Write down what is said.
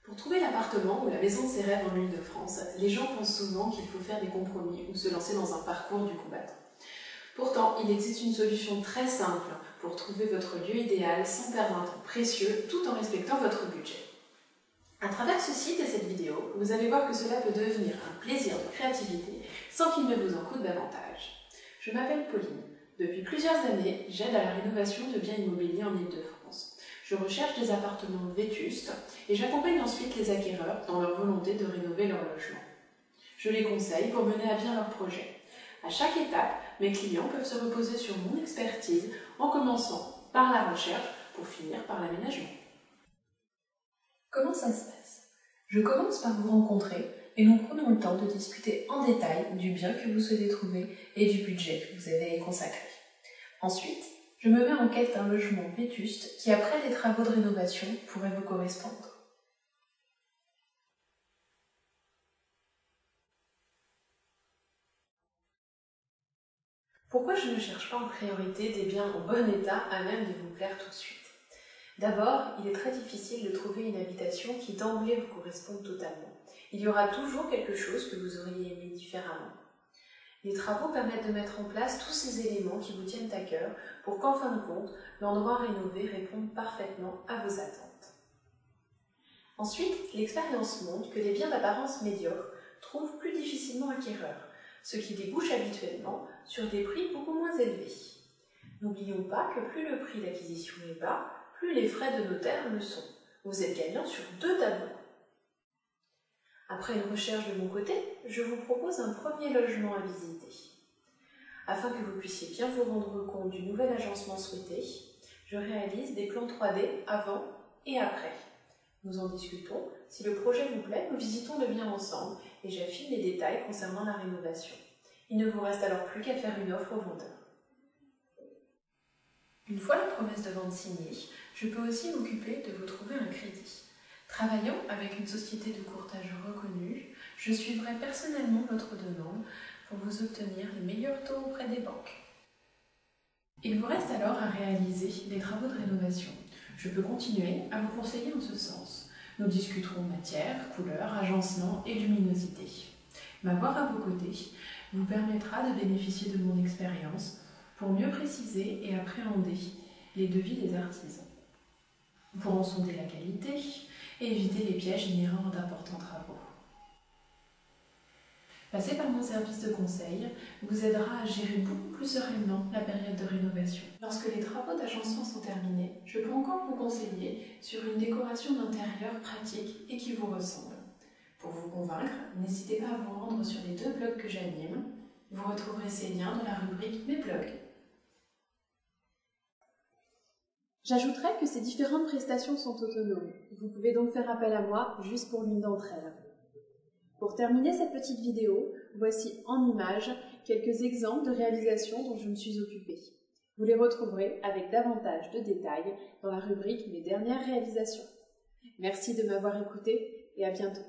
Pour trouver l'appartement ou la maison de ses rêves en Île-de-France, les gens pensent souvent qu'il faut faire des compromis ou se lancer dans un parcours du combattant. Pourtant, il existe une solution très simple pour trouver votre lieu idéal sans perdre un temps précieux tout en respectant votre budget. À travers ce site et cette vidéo, vous allez voir que cela peut devenir un plaisir de créativité sans qu'il ne vous en coûte davantage. Je m'appelle Pauline. Depuis plusieurs années, j'aide à la rénovation de biens immobiliers en Île-de-France. Je recherche des appartements vétustes et j'accompagne ensuite les acquéreurs dans leur volonté de rénover leur logement. Je les conseille pour mener à bien leur projet. À chaque étape, mes clients peuvent se reposer sur mon expertise en commençant par la recherche pour finir par l'aménagement. Comment ça se passe? Je commence par vous rencontrer et nous prenons le temps de discuter en détail du bien que vous souhaitez trouver et du budget que vous avez consacré. Ensuite, je me mets en quête d'un logement vétuste qui, après des travaux de rénovation, pourrait vous correspondre. Pourquoi je ne cherche pas en priorité des biens en bon état à même de vous plaire tout de suite? D'abord, il est très difficile de trouver une habitation qui d'emblée vous corresponde totalement. Il y aura toujours quelque chose que vous auriez aimé différemment. Les travaux permettent de mettre en place tous ces éléments qui vous tiennent à cœur pour qu'en fin de compte, l'endroit rénové réponde parfaitement à vos attentes. Ensuite, l'expérience montre que les biens d'apparence médiocre trouvent plus difficilement acquéreurs, ce qui débouche habituellement sur des prix beaucoup moins élevés. N'oublions pas que plus le prix d'acquisition est bas, plus les frais de notaire le sont. Vous êtes gagnant sur deux tableaux. Après une recherche de mon côté, je vous propose un premier logement à visiter. Afin que vous puissiez bien vous rendre compte du nouvel agencement souhaité, je réalise des plans 3D avant et après. Nous en discutons. Si le projet vous plaît, nous visitons le bien ensemble et j'affine les détails concernant la rénovation. Il ne vous reste alors plus qu'à faire une offre au vendeur. Une fois la promesse de vente signée, je peux aussi m'occuper de vous trouver un crédit. Travaillant avec une société de courtage reconnue, je suivrai personnellement votre demande pour vous obtenir les meilleurs taux auprès des banques. Il vous reste alors à réaliser les travaux de rénovation. Je peux continuer à vous conseiller en ce sens. Nous discuterons matière, couleur, agencement et luminosité. M'avoir à vos côtés vous permettra de bénéficier de mon expérience pour mieux préciser et appréhender les devis des artisans. Pour en sonder la qualité et éviter les pièges inhérents d'importants travaux. Passer par mon service de conseil vous aidera à gérer beaucoup plus sereinement la période de rénovation. Lorsque les travaux d'agencement sont terminés, je peux encore vous conseiller sur une décoration d'intérieur pratique et qui vous ressemble. Pour vous convaincre, n'hésitez pas à vous rendre sur les 2 blogs que j'anime. Vous retrouverez ces liens dans la rubrique « Mes blogs ». J'ajouterai que ces différentes prestations sont autonomes. Vous pouvez donc faire appel à moi juste pour l'une d'entre elles. Pour terminer cette petite vidéo, voici en images quelques exemples de réalisations dont je me suis occupée. Vous les retrouverez avec davantage de détails dans la rubrique « Mes dernières réalisations ». Merci de m'avoir écouté et à bientôt.